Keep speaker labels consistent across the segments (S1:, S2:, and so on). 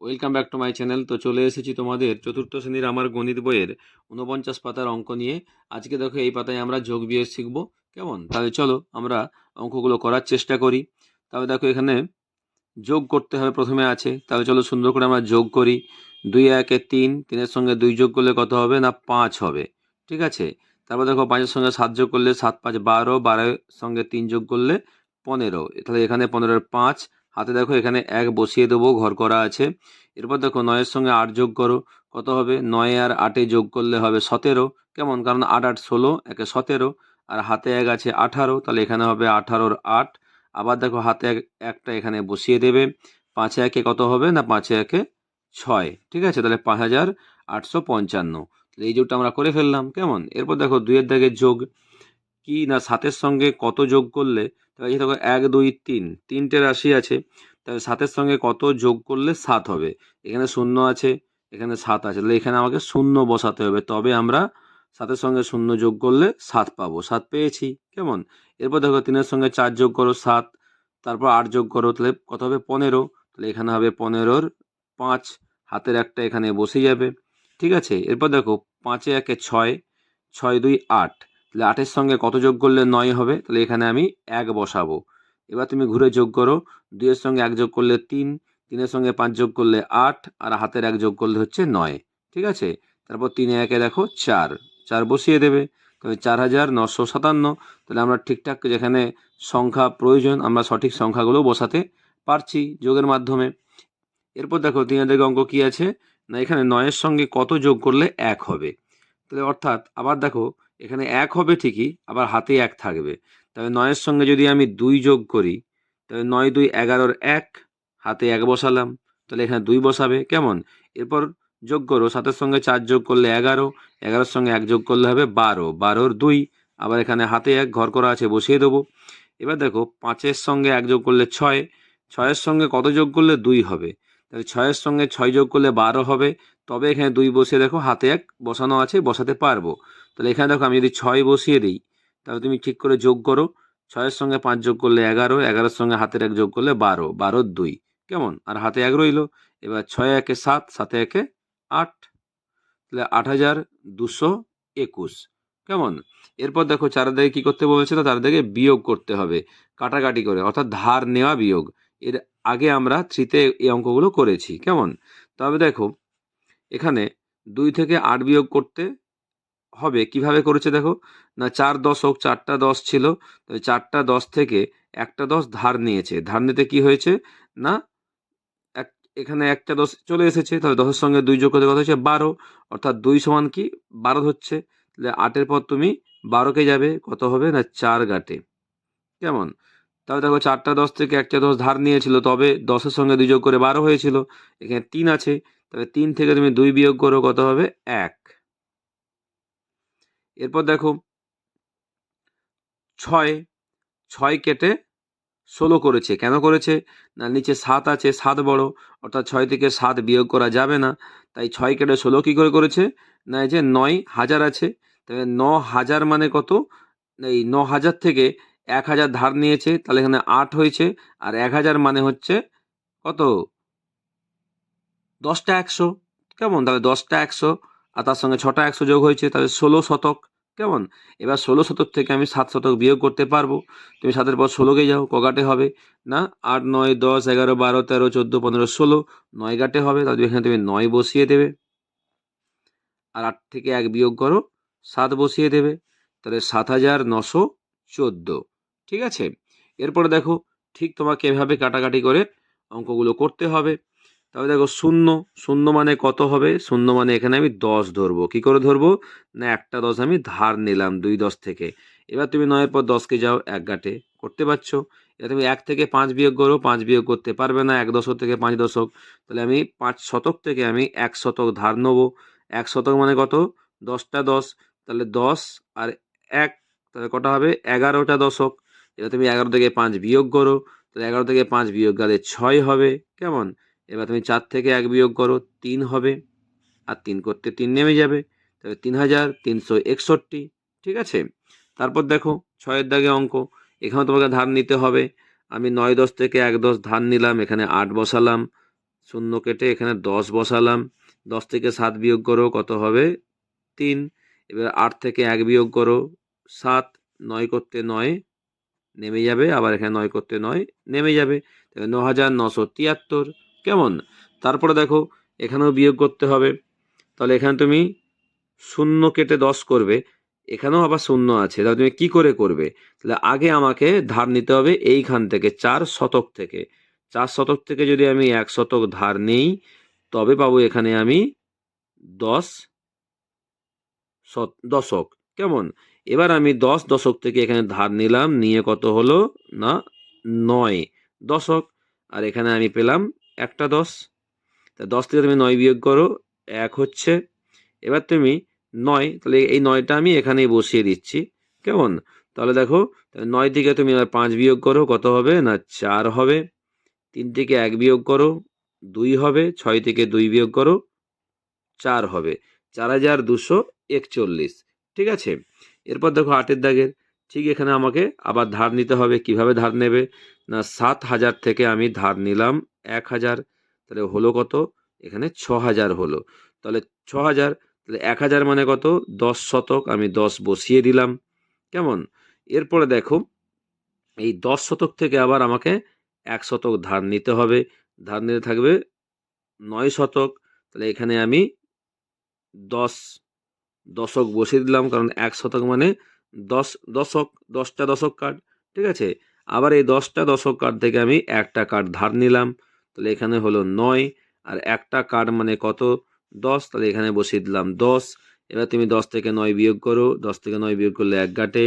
S1: Welcome back to my channel. তো চলে এসেছি তোমাদের চতুর্থ শ্রেণীর আমার গণিত বইয়ের ৪৯ পাতার অঙ্ক নিয়ে। আজকে দেখো এই পাতায় আমরা যোগ বিয়োগ শিখব। কেমন? তাহলে চলো আমরা অঙ্কগুলো করার চেষ্টা করি। তবে দেখো এখানে যোগ করতে হবে প্রথমে আছে, তাহলে চলো সুন্দর করে আমরা যোগ করি। ২ একে ৩, ৩-এর সঙ্গে ২ যোগ করলে কত হবে? না ৫ হবে। ঠিক আছে। তারপর দেখো ৫-এর সঙ্গে ৭ যোগ করলে ৭-৫ ১২, ১২-এর সঙ্গে ৩ যোগ করলে ১৫। তাহলে এখানে ১৫-এর ৫, হাতে দেখো এখানে ১ বসিয়ে দেবো, ঘর করা আছে। এরপর দেখো ৯-এর সঙ্গে ৮ যোগ করো, কত হবে? ৯ আর ৮-এ যোগ করলে হবে ১৭। কেমন? কারণ ৮ ৮ ১৬, একে ১৭, আর হাতে ১ আছে ১৮, তাহলে এখানে হবে ১৮-র ৮। আবার দেখো হাতে একটা এখানে বসিয়ে দেবে। ৫ একে কত হবে? না ৫ একে ৬। ঠিক আছে, তাহলে ৫,৮৫৫। এই যোগটা আমরা করে ফেললাম। কেমন? এরপর দেখো ২-এর দাগের যোগ কি না ৭-এর সঙ্গে কত যোগ করলে, তাহলে দেখো ১ ২ ৩, ৩টে রাশি আছে, তাহলে ৭-এর সঙ্গে কত যোগ করলে ৭ হবে? এখানে শূন্য আছে, এখানে ৭ আছে, তাহলে এখানে আমাকে শূন্য বসাতে হবে, তবে আমরা ৭-এর সঙ্গে শূন্য যোগ করলে ৭ পাবো। ৭ পেয়েছি। কেমন? এরপর দেখো ৩-এর সঙ্গে ৪ যোগ করো ৭, তারপর ৮ যোগ করো, তাহলে কত হবে? ১৫। তাহলে এখানে হবে ১৫-র ৫, হাতের একটা এখানে বসে যাবে। ঠিক আছে। এরপর দেখো ৫ একে ৬, ৬ ২ ৮, তাহলে ৮-এর সঙ্গে কত যোগ করলে ৯ হবে? তাহলে এখানে আমি ১ বসাবো। এবার তুমি ঘুরে যোগ করো। ২-এর সঙ্গে ১ যোগ করলে ৩, ৩-এর সঙ্গে ৫ যোগ করলে ৮, আর হাতের ১ যোগ করলে হচ্ছে ৯। ঠিক আছে। তারপর ৩ একে দেখো ৪, ৪ বসিয়ে দেবে। তাহলে ৪,৯৫৭। তাহলে আমরা ঠিকঠাক যেখানে সংখ্যা প্রয়োজন আমরা সঠিক সংখ্যাগুলো বসাতে পারছি যোগের মাধ্যমে। এরপর দেখো ৩ এর দাগে অঙ্ক কি আছে? না এখানে ৯-এর সঙ্গে কত যোগ করলে ১ হবে? তাহলে অর্থাৎ আবার দেখো এখানে ১ হবে ঠিকই, আবার হাতে ১ থাকবে। তাহলে ৯-এর সঙ্গে যদি আমি ২ যোগ করি, তাহলে ৯ ২ ১১-র ১, হাতে ১ বসালাম, তাহলে এখানে ২ বসাবে। কেমন? এরপর যোগ করো ৭-এর সঙ্গে ৪ যোগ করলে ১১, ১১-র সঙ্গে ১ যোগ করলে হবে ১২, ১২-র ২, আবার এখানে হাতে ১ ঘর করা আছে, বসিয়ে দেবো। এবার দেখো ৫-এর সঙ্গে ১ যোগ করলে ৬, ৬-এর সঙ্গে কত যোগ করলে ২ হবে? তাহলে ৬-এর সঙ্গে ৬ যোগ করলে ১২ হবে, তবে এখানে ২ বসিয়ে দেখো হাতে ১ বসানো আছে, বসাতে পারবো। তাহলে এখানে দেখো আমি যদি ৬ বসিয়ে দিই, তাহলে তুমি ঠিক করে যোগ করো। ৬-এর সঙ্গে ৫ যোগ করলে ১১, ১১-এর সঙ্গে হাতের ১ যোগ করলে ১২, ১২-র ২। কেমন? আর হাতে ১ রইলো। এবার ৬ একে ৭, ৭ একে ৮, তাহলে ৮,২২১। কেমন? এরপর দেখো ৪ এর দাগে কি করতে বলেছে? না ৪ এর দাগে বিয়োগ করতে হবে, কাটাকাটি করে, অর্থাৎ ধার নেওয়া বিয়োগ। এর আগে আমরা ৩ তে এই অঙ্কগুলো করেছি। কেমন? তবে দেখো এখানে ২ থেকে ৮ বিয়োগ করতে হবে। কিভাবে করেছে দেখো? না ৪ দশক, ৪টা ১০ ছিল। তাহলে ৪টা ১০ থেকে একটা ১০ ধার নিয়েছে। ধার নিতে কি হয়েছে? না এক এখানে একটা ১০ চলে এসেছে। তাহলে ১০ এর সঙ্গে ২ যোগ করতে কত হচ্ছে? ১২। অর্থাৎ ২ সমান কি? ১২ হচ্ছে। তাহলে ৮ এর পর তুমি ১২ কে যাবে। কত হবে? না ৪ ঘাটে। কেমন? তাহলে দেখো ৪টা ১০ থেকে একটা ১০ ধার নিয়েছিল, তবে ১০ এর সঙ্গে ২ যোগ করে ১২ হয়েছিল। এখানে ৩ আছে। তাহলে ৩ থেকে তুমি ২ বিয়োগ করো, কত হবে? ১। এরপর দেখো ৬, ৬ কেটে ১৬ করেছে। কেন করেছে? না নিচে ৭ আছে, ৭ বড়, অর্থাৎ ৬ থেকে ৭ বিয়োগ করা যাবে না। তাই ৬ কেটে ১৬ কি করে করেছে? না এই যে ৯,০০০ আছে। তাহলে ৯,০০০ মানে কত? এই ৯,০০০ থেকে ১,০০০ ধার নিয়েছে, তাহলে এখানে ৮ হয়েছে। আর ১,০০০ মানে হচ্ছে কত? ১০ টা ১০০। কেমন? তাহলে ১০ টা ১০০, আর তার সঙ্গে ৬টা ১০০ যোগ হয়েছে, তাহলে ১৬ শতক। কেমন? এবার ১৬ শতক থেকে আমি ৭ শতক বিয়োগ করতে পারবো। তুমি ৭ এর পর ১৬ কে যাও, কগাটে হবে? না ৮ ৯ ১০ ১১ ১২ ১৩ ১৪ ১৫ ১৬, ৯ গাটে হবে। তাহলে এখানে তুমি ৯ বসিয়ে দেবে। আর ৮ থেকে ১ বিয়োগ করো, ৭ বসিয়ে দেবে। তাহলে ৭,৯১৪। ঠিক আছে। এরপরে দেখো ঠিক তোমাকে এভাবে কাটাকাটি করে অঙ্কগুলো করতে হবে। তবে দেখো শূন্য, শূন্য মানে কত হবে? শূন্য মানে এখানে আমি ১০ ধরবো। কি করে ধরবো? না একটা ১০ আমি ধার নিলাম ২ ১০ থেকে। এবার তুমি ৯ এর পর ১০ কে যাও, ১ ঘাটে করতে পারছো। এবার তুমি ১ থেকে ৫ বিয়োগ করো, ৫ বিয়োগ করতে পারবে না, ১ দশক থেকে ৫ দশক। তাহলে আমি ৫ শতক থেকে আমি ১ শতক ধার নেবো। ১ শতক মানে কত? ১০ টা ১০। তাহলে ১০ আর ১, তাহলে কটা হবে? ১১টা দশক। এবার তুমি ১১ থেকে ৫ বিয়োগ করো। তাহলে ১১ থেকে ৫ বিয়োগ গেলে ৬ হবে। কেমন? এবার তুমি ৪ থেকে ১ বিয়োগ করো, ৩ হবে। আর ৩ করতে ৩ নেমে যাবে। তাহলে ৩,৩৬১। ঠিক আছে। তারপর দেখো ৬ এর দাগে অঙ্ক। এখানেও তোমাকে ধার নিতে হবে। আমি ৯ ১০ থেকে ১ ১০ ধার নিলাম, এখানে ৮ বসালাম। শূন্য কেটে এখানে 10 বসালাম। 10 থেকে 7 বিয়োগ করো, কত হবে? 3। এবার 8 থেকে 1 বিয়োগ করো, 7। 9 করতে 9 নেমে যাবে, আবার এখানে 9 করতে 9 নেমে যাবে, 9973। কেমন? তারপরে দেখো এখানেও বিয়োগ করতে হবে। তাহলে এখানে তুমি শূন্য কেটে 10 করবে, এখানেও আবার শূন্য আছে, তাহলে তুমি কি করে করবে? তাহলে আগে আমাকে ধার নিতে হবে এইখান থেকে 4 শতক থেকে। 4 শতক থেকে যদি আমি 1 শতক ধার নেই, তবে পাবো এখানে আমি 10 দশক। কেমন? এবার আমি 10 দশক থেকে এখানে ধার নিলাম, নিয়ে কত হলো? না, 9 দশক। আর এখানে আমি পেলাম একটা 10। তা 10 থেকে তুমি 9 বিয়োগ করো, 1 হচ্ছে। এবার তুমি 9, তাহলে এই 9টা আমি এখানেই বসিয়ে দিচ্ছি। কেমন? তাহলে দেখো 9 থেকে তুমি এবার 5 বিয়োগ করো, কত হবে? না 4 হবে। 3 থেকে 1 বিয়োগ করো, 2 হবে। 6 থেকে 2 বিয়োগ করো, 4 হবে। 4241। ঠিক আছে? এরপর দেখো 8 এর দাগের ঠিক এখানে আমাকে আবার ধার নিতে হবে। কিভাবে ধার নেবে? না 7000 থেকে আমি ধার নিলাম 1000, তাহলে হলো কত? এখানে 6000 হলো। তাহলে 6000, তাহলে 1000 মানে কত? 10 শতক, আমি 10 বসিয়ে দিলাম। কেমন? এরপরে দেখো এই 10 শতক থেকে আবার আমাকে 1 শতক ধার নিতে হবে। ধার নিতে থাকবে 9 শতক, তাহলে এখানে আমি 10 দশক বসিয়ে দিলাম, কারণ 1 শতক মানে 10 দশক, 10টা দশক কাঠ। ঠিক আছে? আবার এই 10টা দশক কাঠ থেকে আমি একটা কাঠ ধার নিলাম, তাহলে এখানে হলো 9। আর একটা কাঠ মানে কত? 10, তাহলে এখানে বসিয়ে দিলাম 10। এবার তুমি 10 থেকে 9 বিয়োগ করো, 10 থেকে 9 বিয়োগ করলে 1 কাটে।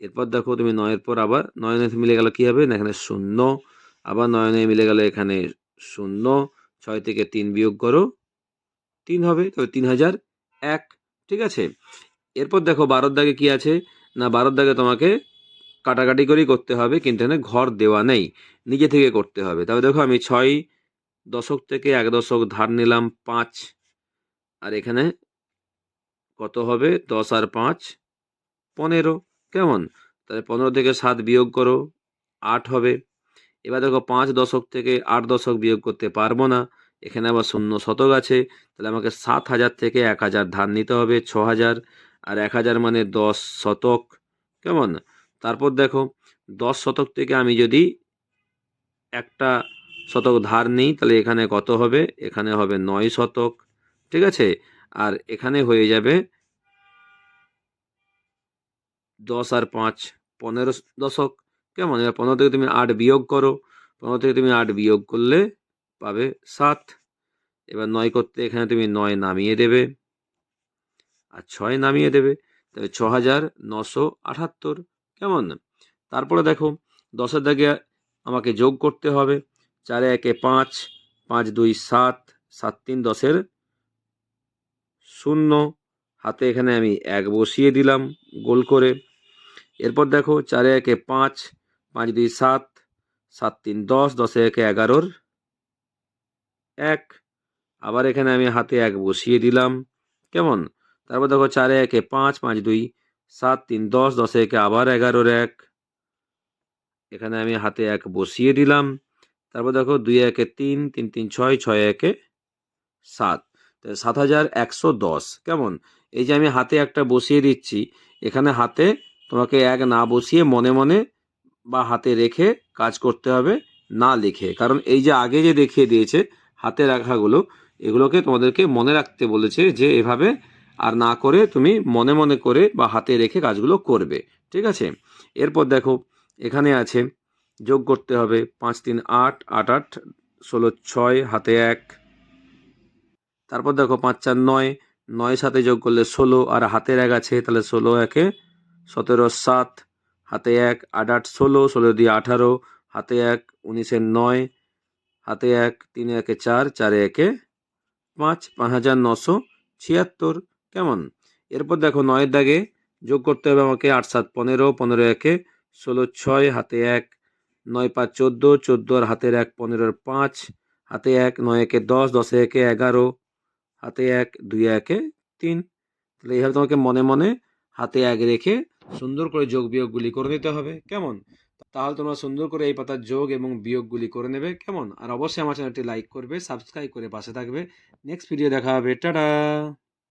S1: এরপর দেখো তুমি 9 এর পর আবার 9 9 মিলে গেল, কি হবে? না এখানে 0। আবার 9 9 মিলে গেল, এখানে 0। 6 থেকে 3 বিয়োগ করো, 3 হবে, তবে 3001। ঠিক আছে? এরপর দেখো 12 দাগে কি আছে? না 12 দাগে তোমাকে কাটাকাটি করেই করতে হবে, কিন্তু এখানে ঘর দেওয়া নেই, নিজে থেকে করতে হবে। তবে দেখো আমি 6 দশক থেকে 1 দশক ধার নিলাম 5, আর এখানে কত হবে? 10 আর 5 15। কেমন? তাহলে 15 থেকে 7 বিয়োগ করো, 8 হবে। এবার দেখো 5 দশক থেকে 8 দশক বিয়োগ করতে পারবো না, এখানে আবার শূন্য শতক আছে, তাহলে আমাকে 7000 থেকে 1000 ধার নিতে হবে, 6000। আর 1000 মানে 10 শতক। কেমন? তারপর দেখো 10 শতক থেকে আমি যদি একটা শতক ধার নিই, তাহলে এখানে কত হবে? এখানে হবে 9 শতক। ঠিক আছে? আর এখানে হয়ে যাবে 10 আর 5 15 দশক। কেমন? এবার 15 থেকে তুমি 8 বিয়োগ করো, 15 থেকে তুমি 8 বিয়োগ করলে পাবে 7। এবার 9 করতে এখানে তুমি 9 নামিয়ে দেবে, আর 6 নামিয়ে দেবে, তাহলে 6978। কেমন? তারপরে দেখো 10 এর দাগে আমাকে যোগ করতে হবে। 4 1 5, 5 2 7, 7 3 10 0। হাতে এখানে আমি 1 বসিয়ে দিলাম গোল করে। এরপর দেখো 4 1 5, 5 2 7, 7 3 10, 10 1 11 1। আবার এখানে আমি হাতে 1 বসিয়ে দিলাম। কেমন? তারপর দেখো 4 1 5, 5 2 7 3 10, 10 1 আবার 11 1। এখানে আমি হাতে 1 বসিয়ে দিলাম। তারপর দেখো 2 1 3, 3 3 6, 6 1 7, 7110। কেমন? এই যে আমি হাতে একটা বসিয়ে দিচ্ছি, এখানে হাতে তোমাকে 1 না বসিয়ে মনে মনে বা হাতে রেখে কাজ করতে হবে, না লিখে। কারণ এই যে আগে যে দেখিয়ে দিয়েছে হাতে রাখাগুলো, এগুলোকে তোমাদেরকে মনে রাখতে বলেছে যে এভাবে, আর না করে তুমি মনে মনে করে বা হাতে রেখে কাজগুলো করবে। ঠিক আছে? এরপর দেখো এখানে আছে যোগ করতে হবে। 5 3 8, 8 8 16 6, হাতে 1। তারপর দেখো 5 4 9, 9 সাথে যোগ করলে 16, আর হাতের 1 আছে, তাহলে 16 1 17 7, হাতে 1 8 8 16, 16 দিয়ে 18, হাতে 1 19 9, হাতে 1 3 1 4, 4 1 5, 5976। কেমন? এরপর দেখো 9 দাগে যোগ করতে হবে আমাকে। 8 7 15, 15 1 16 6, হাতে 1 9 5 14, 14 আর হাতের 1 15 5, হাতে 1 9 1 10, 10 1 11, হাতে 1 2 1 3। তাহলে এইভাবে তোমাকে মনে মনে হাতে 1 রেখে সুন্দর করে যোগ বিয়োগগুলি করে নিতে হবে। কেমন? তাহলে তোমরা সুন্দর করে এই পাতার যোগ এবং বিয়োগগুলি করে নেবে, কেমন? আর অবশ্যই আমার চ্যানেলটি লাইক করবে, সাবস্ক্রাইব করে পাশে থাকবে। নেক্সট ভিডিও দেখা হবে, টাটা।